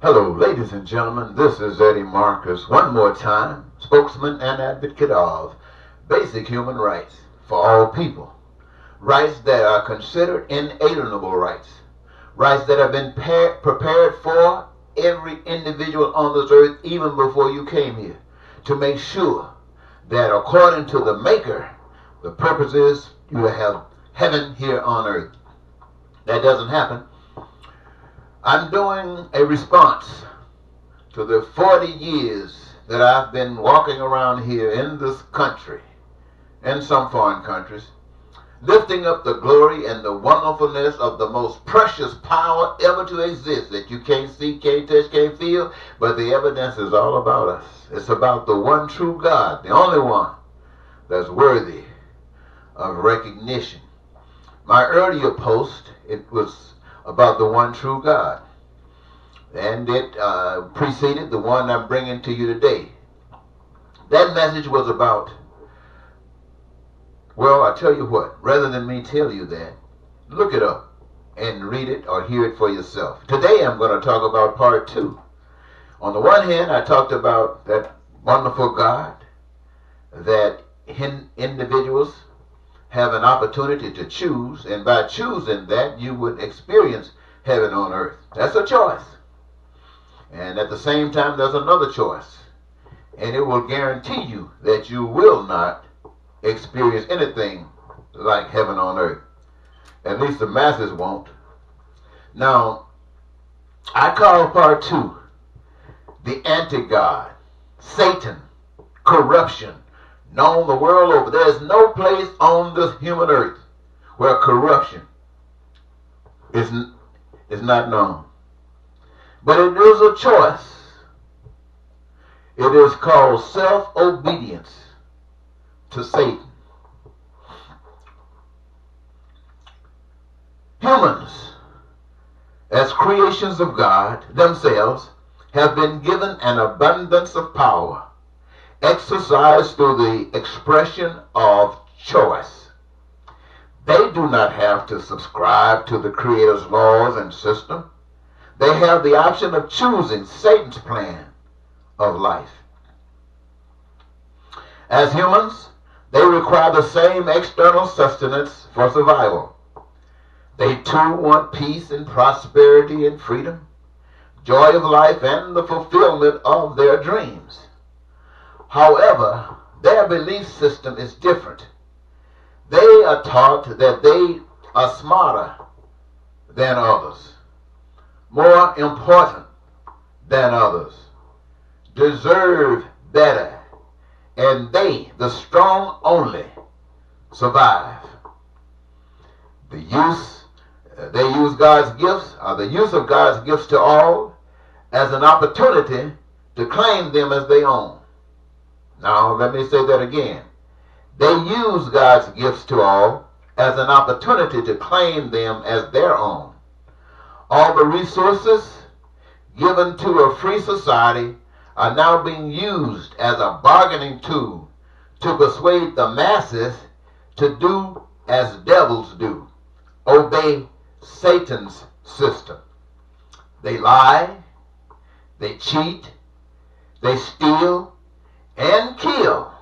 Hello, ladies and gentlemen. This is Eddie Marcus, one more time, spokesman and advocate of basic human rights for all people. Rights that are considered inalienable rights. Rights that have been prepared for every individual on this earth even before you came here, to make sure that according to the Maker, the purpose is you to have heaven here on earth. That doesn't happen. I'm doing a response to the 40 years that I've been walking around here in this country and some foreign countries, lifting up the glory and the wonderfulness of the most precious power ever to exist that you can't see, can't touch, can't feel, but the evidence is all about us. It's about the one true God, the only one that's worthy of recognition. My earlier post, it was about the one true God, and it preceded the one I'm bringing to you today. That message was about, well, I tell you what, rather than me tell you that, look it up and read it or hear it for yourself. Today I'm going to talk about part two. On the one hand, I talked about that wonderful God that individuals have an opportunity to choose, and by choosing that, you would experience heaven on earth. That's a choice. And at the same time, there's another choice, and it will guarantee you that you will not experience anything like heaven on earth. At least the masses won't. Now, I call part two the anti-God, Satan, corruption, known the world over. There is no place on this human earth where corruption is not known. But it is a choice. It is called self-obedience to Satan. Humans, as creations of God themselves, have been given an abundance of power, exercised through the expression of choice. They do not have to subscribe to the Creator's laws and system. They have the option of choosing Satan's plan of life. As humans, they require the same external sustenance for survival. They too want peace and prosperity and freedom, joy of life, and the fulfillment of their dreams. However, their belief system is different. They are taught that they are smarter than others, more important than others, deserve better, and they, the strong only, survive. They use God's gifts, or the use of God's gifts to all, as an opportunity to claim them as their own. Now, let me say that again. They use God's gifts to all as an opportunity to claim them as their own. All the resources given to a free society are now being used as a bargaining tool to persuade the masses to do as devils do, obey Satan's system. They lie, they cheat, they steal, and kill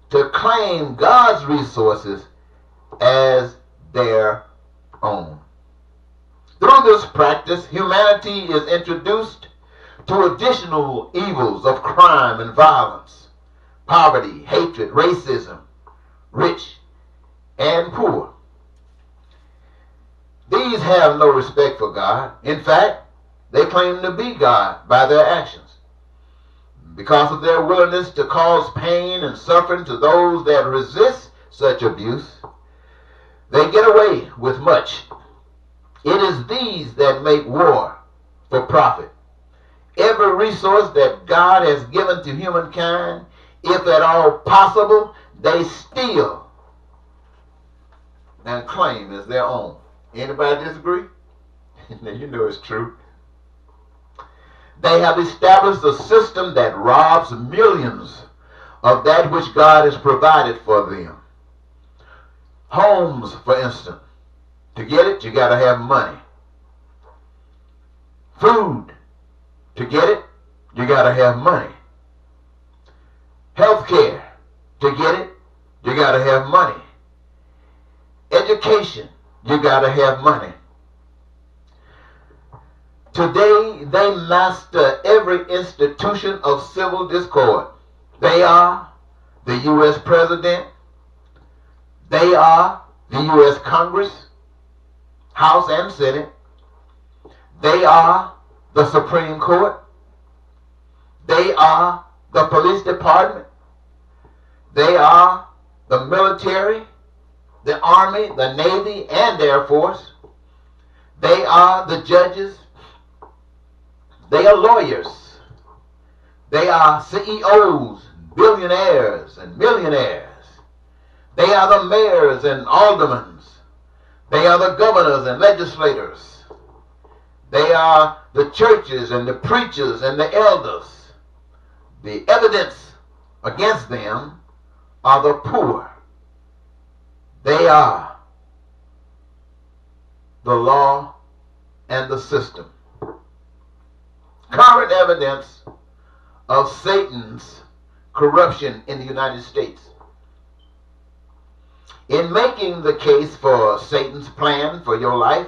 to claim God's resources as their own. Through this practice, humanity is introduced to additional evils of crime and violence, poverty, hatred, racism, rich and poor. These have no respect for God. In fact, they claim to be God by their actions. Because of their willingness to cause pain and suffering to those that resist such abuse, they get away with much. It is these that make war for profit. Every resource that God has given to humankind, if at all possible, they steal and claim as their own. Anybody disagree? You know it's true. They have established a system that robs millions of that which God has provided for them. Homes, for instance. To get it, you got to have money. Food. To get it, you got to have money. Health care, to get it, you got to have money. Education, you got to have money. Today, they master every institution of civil discord. They are the U.S. President. They are the U.S. Congress, House and Senate. They are the Supreme Court. They are the police department. They are the military, the Army, the Navy, and the Air Force. They are the judges. They are lawyers. They are CEOs, billionaires, and millionaires. They are the mayors and aldermen. They are the governors and legislators. They are the churches and the preachers and the elders. The evidence against them are the poor. They are the law and the system. Current evidence of Satan's corruption in the United States. In making the case for Satan's plan for your life,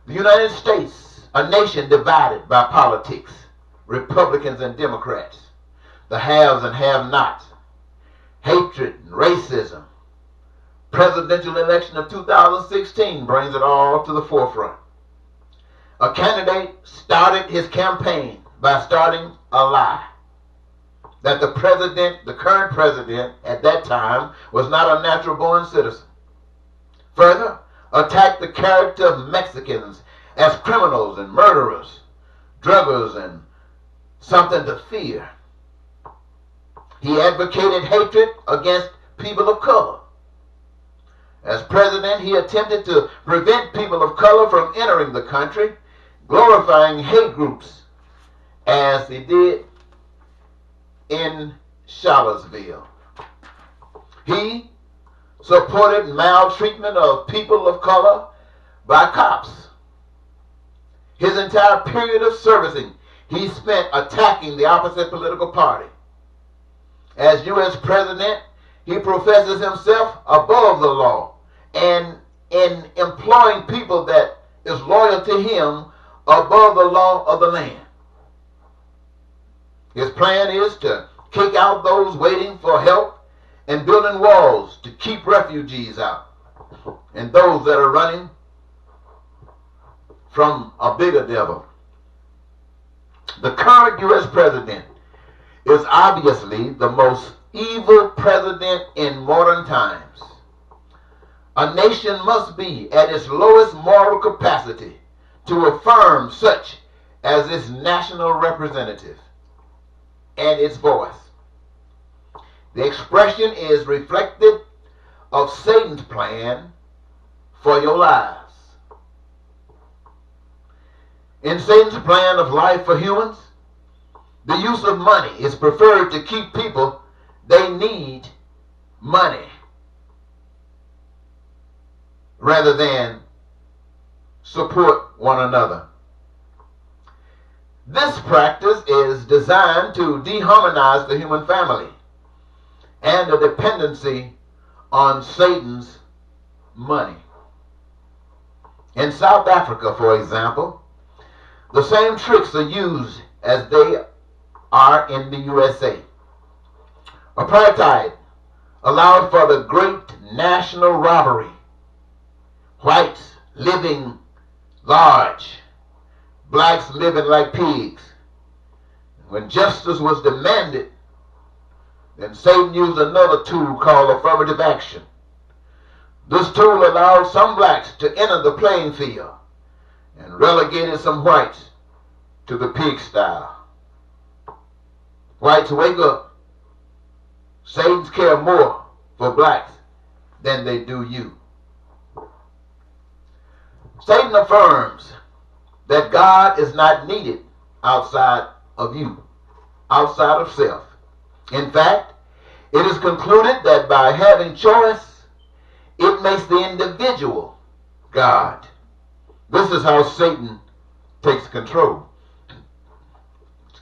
the United States, a nation divided by politics, Republicans and Democrats, the haves and have-nots, hatred and racism, presidential election of 2016 brings it all to the forefront. A candidate started his campaign by starting a lie that the current president at that time, was not a natural-born citizen. Further, attacked the character of Mexicans as criminals and murderers, druggers, and something to fear. He advocated hatred against people of color. As president, he attempted to prevent people of color from entering the country, glorifying hate groups as he did in Charlottesville. He supported maltreatment of people of color by cops. His entire period of servicing, he spent attacking the opposite political party. As U.S. President, he professes himself above the law and in employing people that is loyal to him above the law of the land. His plan is to kick out those waiting for help and building walls to keep refugees out and those that are running from a bigger devil. The current U.S. president is obviously the most evil president in modern times. A nation must be at its lowest moral capacity to affirm such as its national representative and its voice. The expression is reflective of Satan's plan for your lives. In Satan's plan of life for humans, the use of money is preferred to keep people. They need money rather than support one another. This practice is designed to dehumanize the human family and the dependency on Satan's money. In South Africa, for example, the same tricks are used as they are in the USA. Apartheid allowed for the great national robbery. Whites living large, blacks living like pigs. When justice was demanded, then Satan used another tool called affirmative action. This tool allowed some blacks to enter the playing field and relegated some whites to the pigsty. Whites, wake up. Satan's care more for blacks than they do you. Satan affirms that God is not needed outside of you, outside of self. In fact, it is concluded that by having choice, it makes the individual God. This is how Satan takes control.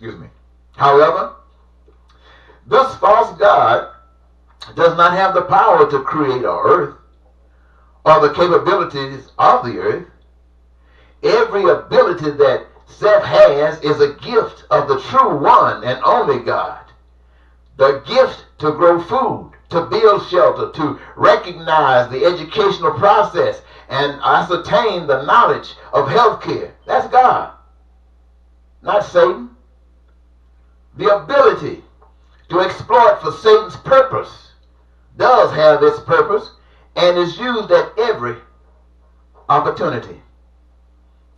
Excuse me. However, this false god does not have the power to create our earth or the capabilities of the earth. Every ability that Seth has is a gift of the true one and only God. The gift to grow food, to build shelter, to recognize the educational process and ascertain the knowledge of healthcare. That's God, not Satan. The ability to exploit for Satan's purpose does have its purpose and is used at every opportunity.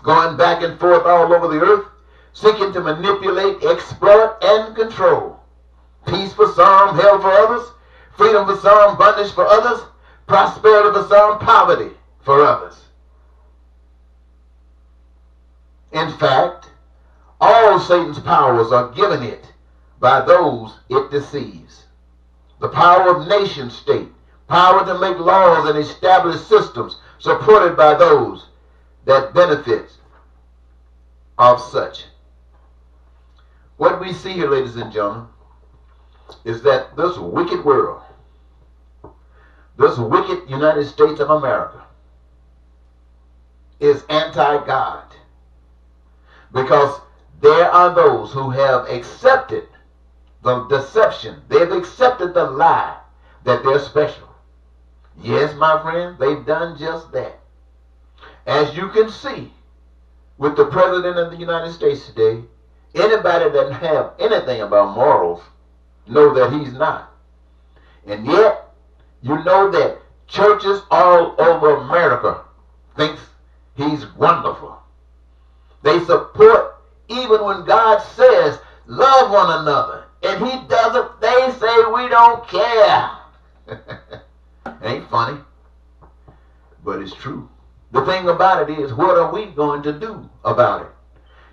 Going back and forth all over the earth, seeking to manipulate, exploit, and control. Peace for some, hell for others, freedom for some, bondage for others, prosperity for some, poverty for others. In fact, all Satan's powers are given it by those it deceives. The power of nation state, power to make laws and establish systems supported by those that benefits of such. What we see here, ladies and gentlemen, is that this wicked world, this wicked United States of America, is anti-God, because there are those who have accepted the deception. They've accepted the lie that they're special. Yes, my friend, they've done just that. As you can see with the President of the United States today, anybody that doesn't have anything about morals know that he's not. And yet, you know that churches all over America thinks he's wonderful. They support even when God says, love one another, and he doesn't. They say, we don't care. Ain't funny, but it's true. The thing about it is, what are we going to do about it?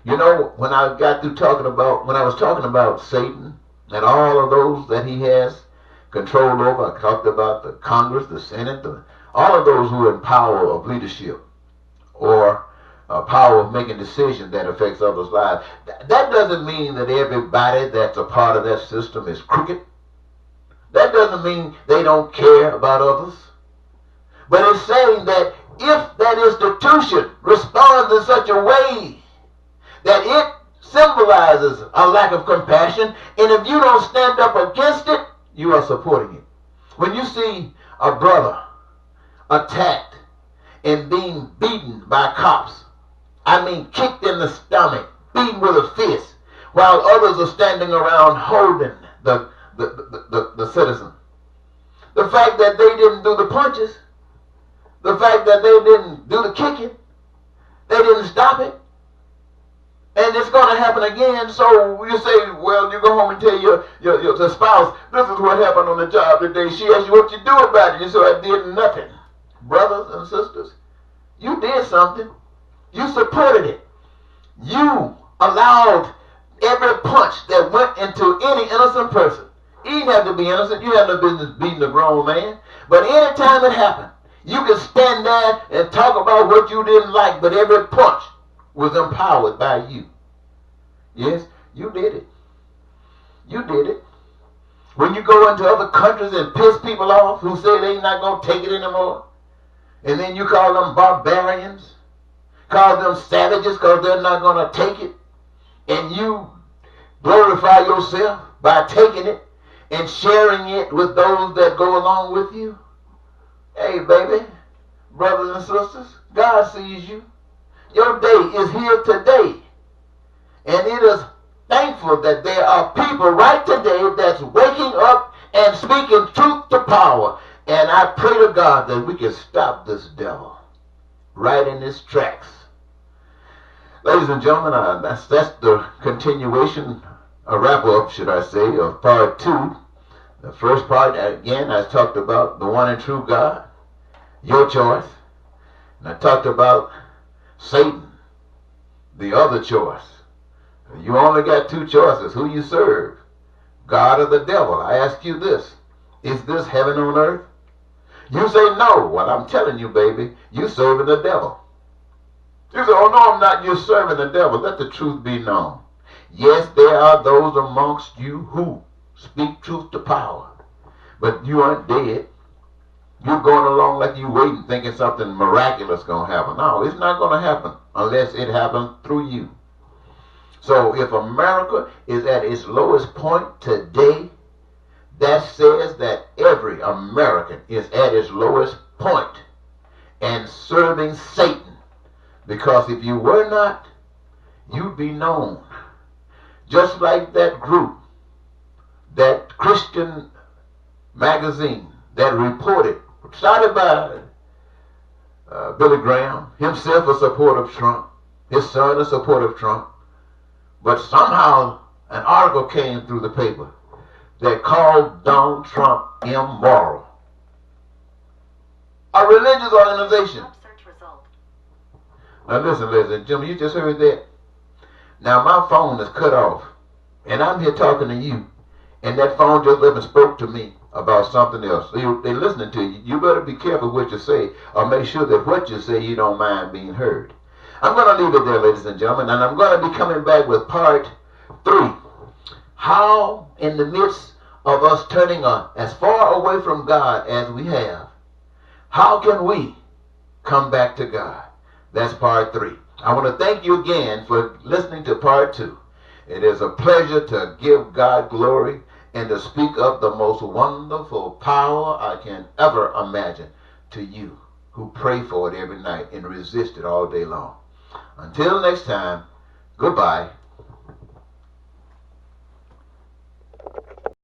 You know, when I was talking about Satan and all of those that he has control over, I talked about the Congress, the Senate, all of those who are in power of leadership or power of making decisions that affects others' lives. That doesn't mean that everybody that's a part of that system is crooked. That doesn't mean they don't care about others. But it's saying that if that institution responds in such a way that it symbolizes a lack of compassion, and if you don't stand up against it, you are supporting it. When you see a brother attacked and being beaten by cops, I mean kicked in the stomach, beaten with a fist, while others are standing around holding the citizen. The fact that they didn't do the punches, the fact that they didn't do the kicking, they didn't stop it, and it's going to happen again. So you say, well, you go home and tell your spouse, this is what happened on the job today. She asked you what you do about it. You said, I did nothing. Brothers and sisters, you did something. You supported it. You allowed every punch that went into any innocent person. You didn't have to be innocent. You had no business beating a grown man. But anytime it happened, you could stand there and talk about what you didn't like, but every punch was empowered by you. Yes, you did it. You did it. When you go into other countries and piss people off who say they're not going to take it anymore, and then you call them barbarians, call them savages because they're not going to take it, and you glorify yourself by taking it and sharing it with those that go along with you. Hey, baby, brothers and sisters, God sees you. Your day is here today. And it is thankful that there are people right today that's waking up and speaking truth to power. And I pray to God that we can stop this devil right in his tracks. Ladies and gentlemen, that's the continuation, a wrap-up, should I say, of part 2. The first part, again, I talked about the one and true God, your choice. And I talked about Satan, the other choice. You only got 2 choices, who you serve, God or the devil. I ask you this, is this heaven on earth? You say no. Well, I'm telling you, baby, you serving the devil. You say, oh no, I'm not. You're serving the devil. Let the truth be known. Yes, there are those amongst you who speak truth to power, but you aren't dead. You're going along like you waiting, thinking something miraculous going to happen. No, it's not going to happen unless it happens through you. So if America is at its lowest point today, that says that every American is at its lowest point and serving Satan. Because if you were not, you'd be known. Just like that group, that Christian magazine that reported, started by Billy Graham, himself a supporter of Trump, his son a supporter of Trump, but somehow an article came through the paper that called Donald Trump immoral. A religious organization. Now listen, ladies and gentlemen, you just heard that. Now my phone is cut off, and I'm here talking to you, and that phone just up and spoke to me about something else. So they're listening to you. You better be careful what you say, or make sure that what you say you don't mind being heard. I'm going to leave it there, ladies and gentlemen, and I'm going to be coming back with part 3. How, in the midst of us turning as far away from God as we have, how can we come back to God? That's part 3. I want to thank you again for listening to part 2. It is a pleasure to give God glory and to speak of the most wonderful power I can ever imagine to you who pray for it every night and resist it all day long. Until next time, goodbye.